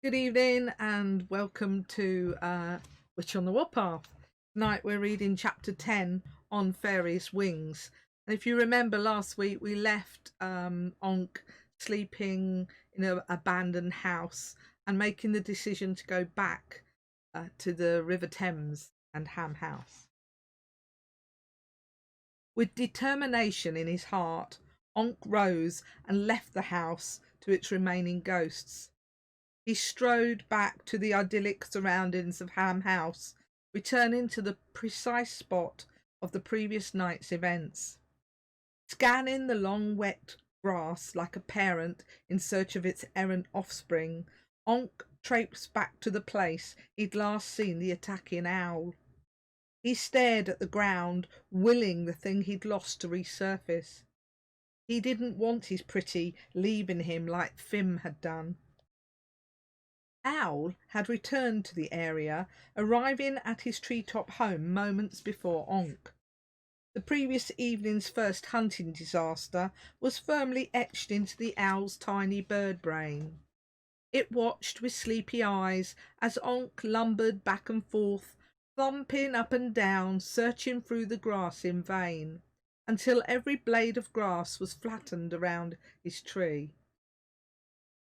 Good evening and welcome to Witch on the Warpath. Tonight we're reading chapter 10 on Fairies' Wings. And if you remember last week we left Onk sleeping in an abandoned house and making the decision to go back to the River Thames and Ham House. With determination in his heart, Onk rose and left the house to its remaining ghosts. He strode back to the idyllic surroundings of Ham House, returning to the precise spot of the previous night's events. Scanning the long wet grass like a parent in search of its errant offspring, Onk traipsed back to the place he'd last seen the attacking owl. He stared at the ground, willing the thing he'd lost to resurface. He didn't want his pretty leaving him like Fim had done. Owl had returned to the area, arriving at his treetop home moments before Onk. The previous evening's first hunting disaster was firmly etched into the owl's tiny bird brain. It watched with sleepy eyes as Onk lumbered back and forth, thumping up and down, searching through the grass in vain, until every blade of grass was flattened around his tree.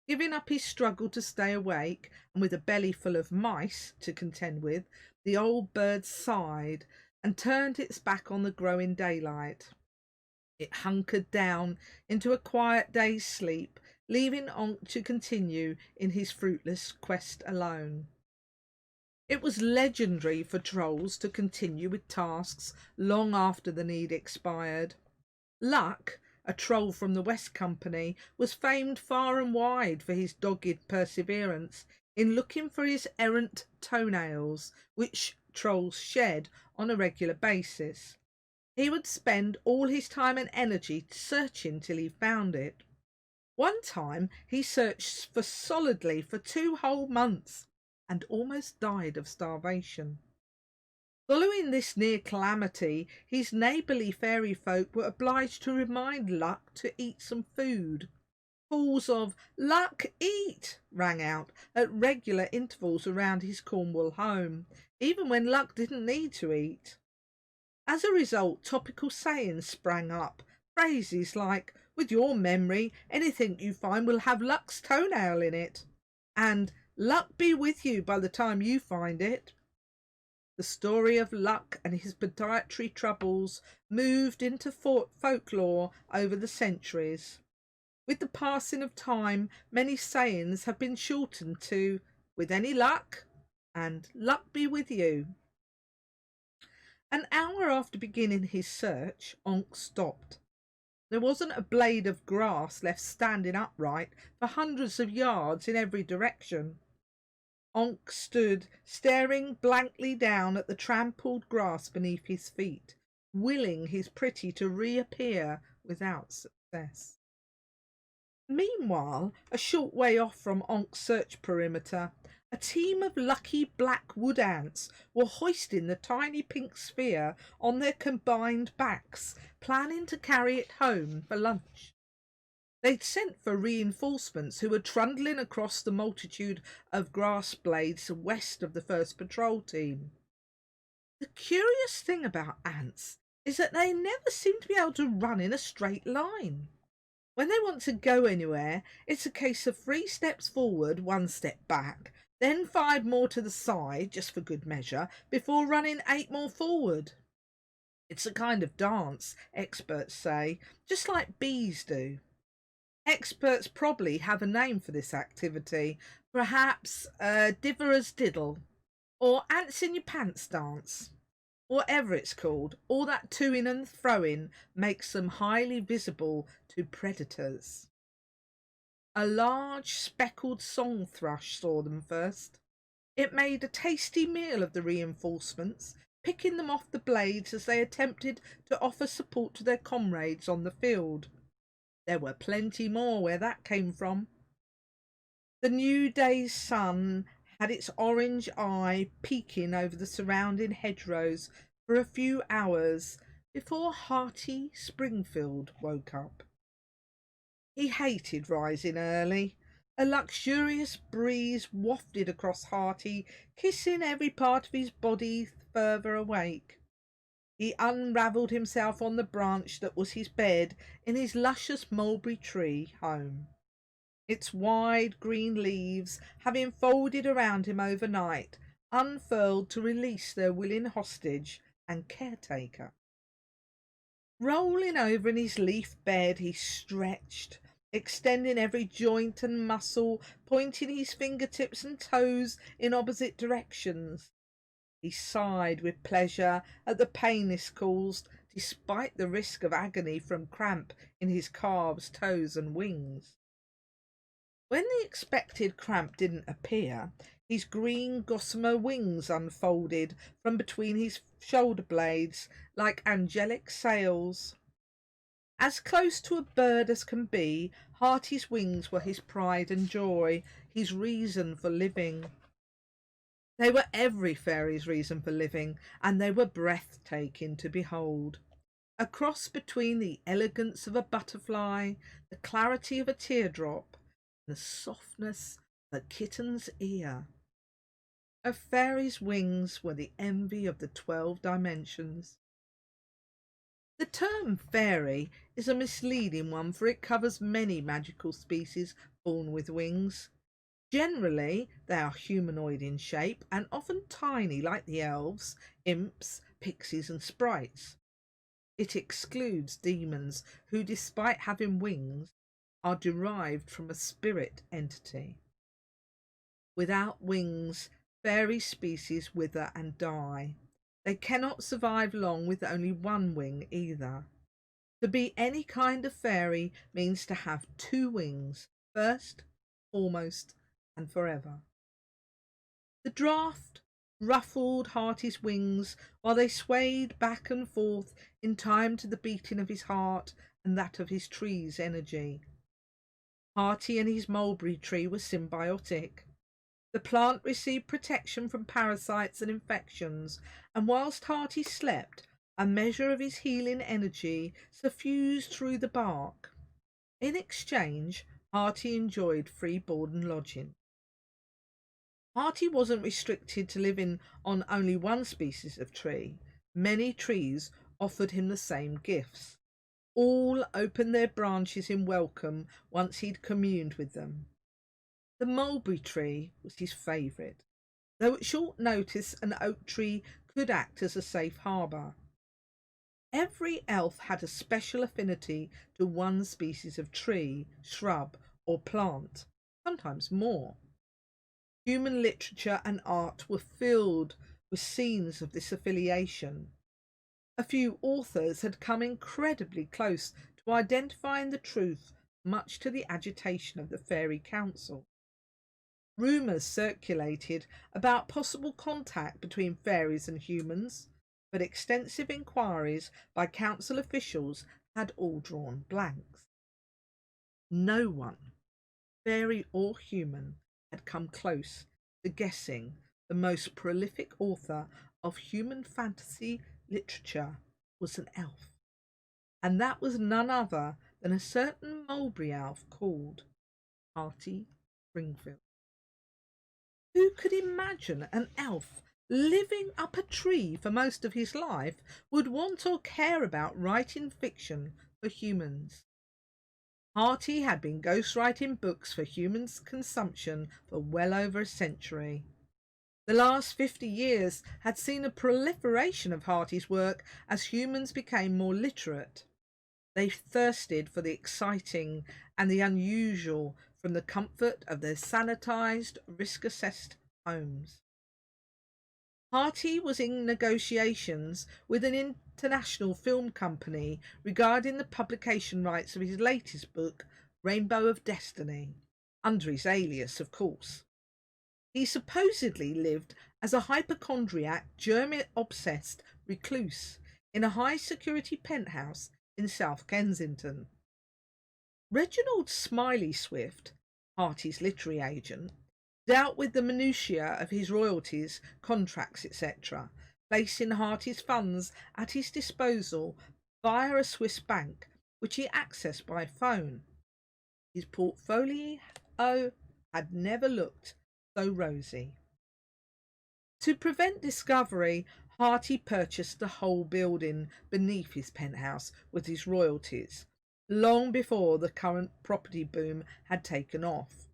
Giving up his struggle to stay awake, and with a belly full of mice to contend with, the old bird sighed and turned its back on the growing daylight. It hunkered down into a quiet day's sleep, leaving Onk to continue in his fruitless quest alone. It was legendary for trolls to continue with tasks long after the need expired. Luck, a troll from the West Company, was famed far and wide for his dogged perseverance in looking for his errant toenails, which trolls shed on a regular basis. He would spend all his time and energy searching till he found it. One time he searched solidly for 2 whole months and almost died of starvation. Following this near calamity, his neighbourly fairy folk were obliged to remind Luck to eat some food. Calls of "Luck, eat!" rang out at regular intervals around his Cornwall home, even when Luck didn't need to eat. As a result, topical sayings sprang up, phrases like, "With your memory, anything you find will have Luck's toenail in it," and "Luck be with you by the time you find it." The story of Luck and his podiatry troubles moved into folklore over the centuries. With the passing of time, many sayings have been shortened to "with any luck" and "luck be with you." An hour after beginning his search, Onk stopped. There wasn't a blade of grass left standing upright for hundreds of yards in every direction. Onk stood staring blankly down at the trampled grass beneath his feet, willing his pretty to reappear without success. Meanwhile, a short way off from Onk's search perimeter, a team of lucky black wood ants were hoisting the tiny pink sphere on their combined backs, planning to carry it home for lunch. They'd sent for reinforcements who were trundling across the multitude of grass blades west of the first patrol team. The curious thing about ants is that they never seem to be able to run in a straight line. When they want to go anywhere, it's a case of 3 steps forward, 1 step back, then 5 more to the side, just for good measure, before running 8 more forward. It's a kind of dance, experts say, just like bees do. Experts probably have a name for this activity, perhaps Divera's Diddle, or Ants in Your Pants dance. Whatever it's called, all that toing and throwing makes them highly visible to predators. A large speckled song thrush saw them first. It made a tasty meal of the reinforcements, picking them off the blades as they attempted to offer support to their comrades on the field. There were plenty more where that came from. The new day's sun had its orange eye peeking over the surrounding hedgerows for a few hours before hearty Springfield woke up. He hated rising early. A luxurious breeze wafted across Hearty, kissing every part of his body further awake. He unravelled himself on the branch that was his bed in his luscious mulberry tree home. Its wide green leaves, having folded around him overnight, unfurled to release their willing hostage and caretaker. Rolling over in his leaf bed, he stretched, extending every joint and muscle, pointing his fingertips and toes in opposite directions. He sighed with pleasure at the pain this caused, despite the risk of agony from cramp in his calves, toes, and wings. When the expected cramp didn't appear, his green gossamer wings unfolded from between his shoulder blades like angelic sails. As close to a bird as can be, Hearty's wings were his pride and joy, his reason for living. They were every fairy's reason for living, and they were breathtaking to behold. A cross between the elegance of a butterfly, the clarity of a teardrop, and the softness of a kitten's ear. A fairy's wings were the envy of the 12 dimensions. The term fairy is a misleading one, for it covers many magical species born with wings. Generally, they are humanoid in shape and often tiny like the elves, imps, pixies and sprites. It excludes demons who, despite having wings, are derived from a spirit entity. Without wings, fairy species wither and die. They cannot survive long with only one wing either. To be any kind of fairy means to have 2 wings, first, foremost, and forever. The draught ruffled Hearty's wings while they swayed back and forth in time to the beating of his heart and that of his tree's energy. Hearty and his mulberry tree were symbiotic. The plant received protection from parasites and infections, and whilst Hearty slept, a measure of his healing energy suffused through the bark. In exchange, Hearty enjoyed free board and lodging. Hearty wasn't restricted to living on only one species of tree. Many trees offered him the same gifts. All opened their branches in welcome once he'd communed with them. The mulberry tree was his favourite, though at short notice an oak tree could act as a safe harbour. Every elf had a special affinity to one species of tree, shrub or plant, sometimes more. Human literature and art were filled with scenes of this affiliation. A few authors had come incredibly close to identifying the truth, much to the agitation of the Fairy Council. Rumours circulated about possible contact between fairies and humans, but extensive inquiries by council officials had all drawn blanks. No one, fairy or human, had come close to guessing the most prolific author of human fantasy literature was an elf, and that was none other than a certain mulberry elf called Hearty Springfield. Who could imagine an elf living up a tree for most of his life would want or care about writing fiction for humans? Hearty had been ghostwriting books for humans' consumption for well over a century. The last 50 years had seen a proliferation of Hearty's work as humans became more literate. They thirsted for the exciting and the unusual from the comfort of their sanitised, risk-assessed homes. Hearty was in negotiations with an international film company regarding the publication rights of his latest book, Rainbow of Destiny, under his alias, of course. He supposedly lived as a hypochondriac, German-obsessed recluse in a high-security penthouse in South Kensington. Reginald Smiley Swift, Hearty's literary agent, dealt with the minutiae of his royalties, contracts, etc., placing Hearty's funds at his disposal via a Swiss bank, which he accessed by phone. His portfolio had never looked so rosy. To prevent discovery, Harty purchased the whole building beneath his penthouse with his royalties, long before the current property boom had taken off.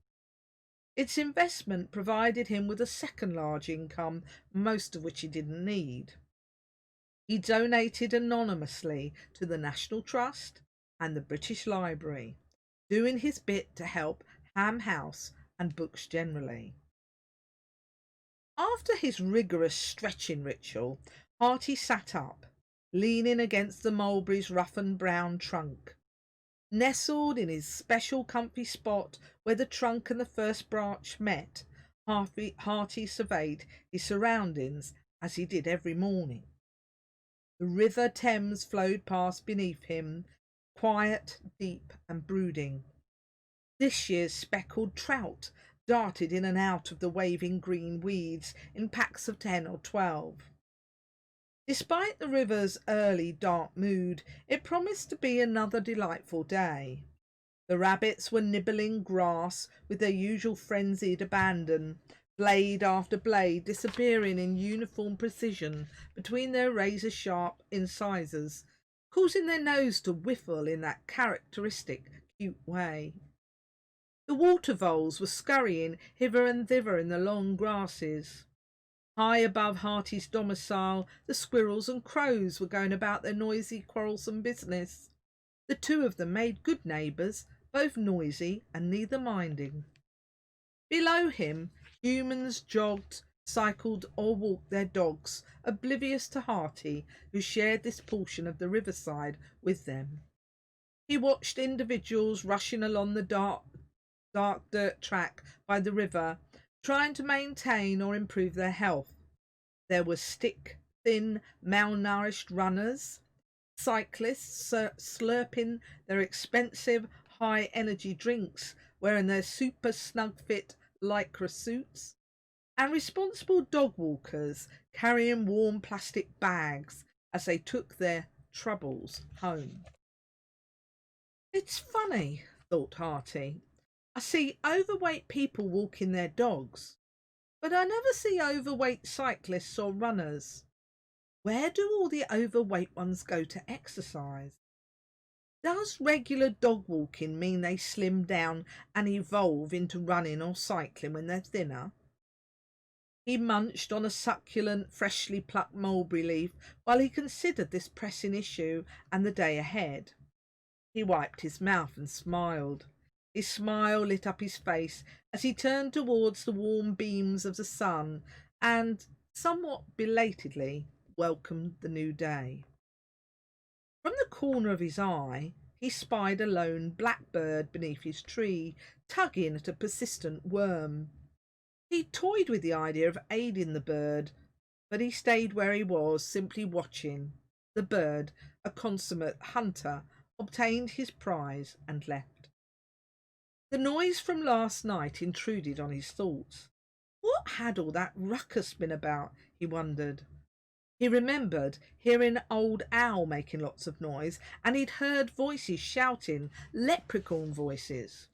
Its investment provided him with a second large income, most of which he didn't need. He donated anonymously to the National Trust and the British Library, doing his bit to help Ham House and books generally. After his rigorous stretching ritual, Harty sat up, leaning against the mulberry's roughened brown trunk. Nestled in his special comfy spot where the trunk and the first branch met, Harty surveyed his surroundings as he did every morning. The River Thames flowed past beneath him, quiet, deep and brooding. This year's speckled trout darted in and out of the waving green weeds in packs of 10 or 12. Despite the river's early dark mood, it promised to be another delightful day. The rabbits were nibbling grass with their usual frenzied abandon, blade after blade disappearing in uniform precision between their razor-sharp incisors, causing their nose to whiffle in that characteristic cute way. The water voles were scurrying hither and thither in the long grasses. High above Harty's domicile, the squirrels and crows were going about their noisy, quarrelsome business. The two of them made good neighbours, both noisy and neither minding. Below him, humans jogged, cycled or walked their dogs, oblivious to Harty, who shared this portion of the riverside with them. He watched individuals rushing along the dark dirt track by the river, trying to maintain or improve their health. There were stick, thin, malnourished runners, cyclists slurping their expensive, high-energy drinks, wearing their super snug-fit lycra suits, and responsible dog walkers carrying warm plastic bags as they took their troubles home. It's funny, thought Harty. I see overweight people walking their dogs, but I never see overweight cyclists or runners. Where do all the overweight ones go to exercise? Does regular dog walking mean they slim down and evolve into running or cycling when they're thinner? He munched on a succulent, freshly plucked mulberry leaf while he considered this pressing issue and the day ahead. He wiped his mouth and smiled. His smile lit up his face as he turned towards the warm beams of the sun and, somewhat belatedly, welcomed the new day. From the corner of his eye, he spied a lone blackbird beneath his tree, tugging at a persistent worm. He toyed with the idea of aiding the bird, but he stayed where he was, simply watching. The bird, a consummate hunter, obtained his prize and left. The noise from last night intruded on his thoughts. What had all that ruckus been about, he wondered. He remembered hearing Old Owl making lots of noise, and he'd heard voices shouting, leprechaun voices.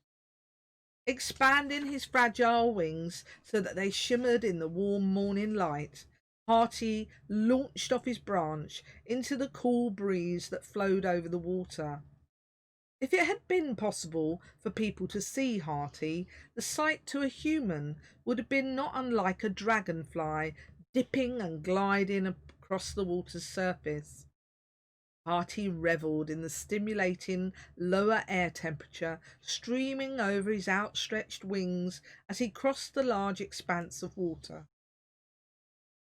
Expanding his fragile wings so that they shimmered in the warm morning light, Harty launched off his branch into the cool breeze that flowed over the water. If it had been possible for people to see Harty, the sight to a human would have been not unlike a dragonfly dipping and gliding across the water's surface. Harty revelled in the stimulating lower air temperature streaming over his outstretched wings as he crossed the large expanse of water.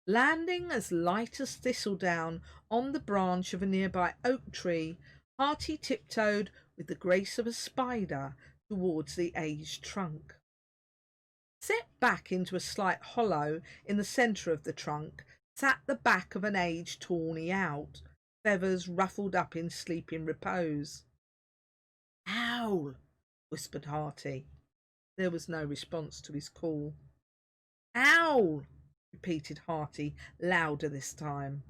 Landing as light as thistledown on the branch of a nearby oak tree, Harty tiptoed with the grace of a spider towards the aged trunk. Set back into a slight hollow in the centre of the trunk sat the back of an aged tawny owl, feathers ruffled up in sleeping repose. "Owl!" whispered Harty. There was no response to his call. "Owl!" repeated Harty, louder this time.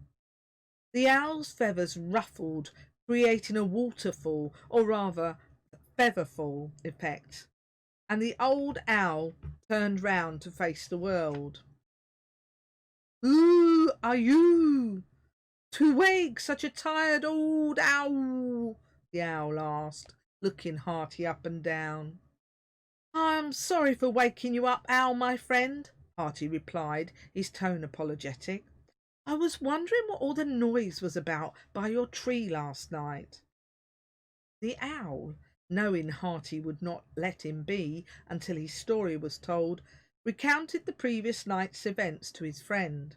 The owl's feathers ruffled, creating a waterfall, or rather featherfall effect. and the old owl turned round to face the world. "Who are you to wake such a tired old owl?" the owl asked, looking Hearty up and down. "I'm sorry for waking you up, Owl, my friend," Hearty replied, his tone apologetic. "I was wondering what all the noise was about by your tree last night." The owl, knowing Hearty would not let him be until his story was told, recounted the previous night's events to his friend.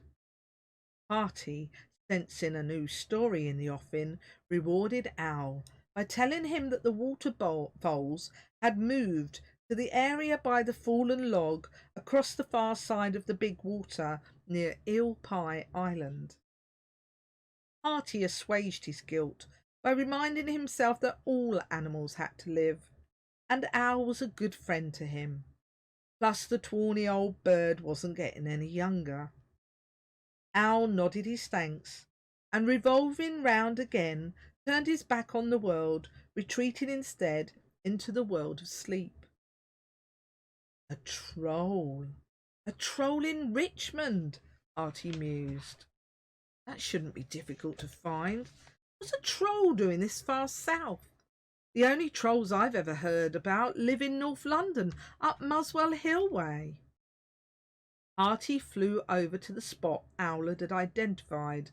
Hearty, sensing a new story in the offing, rewarded Owl by telling him that the water voles had moved to the area by the fallen log across the far side of the big water near Eel Pie Island. Hearty assuaged his guilt by reminding himself that all animals had to live, and Owl was a good friend to him. Plus the tawny old bird wasn't getting any younger. Owl nodded his thanks, and revolving round again, turned his back on the world, retreating instead into the world of sleep. A troll! A troll in Richmond, Artie mused. That shouldn't be difficult to find. What's a troll doing this far south? The only trolls I've ever heard about live in North London, up Muswell Hill way. Artie flew over to the spot Owl had identified,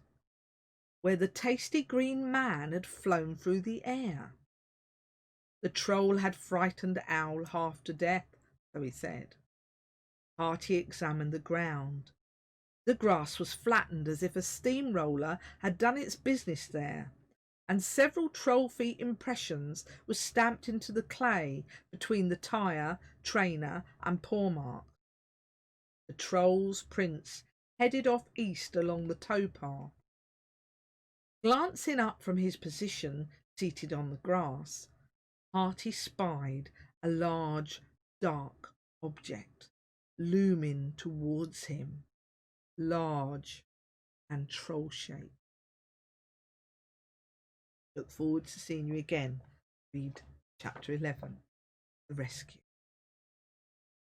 where the tasty green man had flown through the air. The troll had frightened Owl half to death, so he said. Hearty examined the ground. The grass was flattened as if a steamroller had done its business there, and several troll feet impressions were stamped into the clay between the tyre, trainer, and paw marks. The troll's prints headed off east along the towpath. Glancing up from his position, seated on the grass, Hearty spied a large, dark object looming towards him, large and troll-shaped. Look forward to seeing you again. Read chapter 11, The Rescue.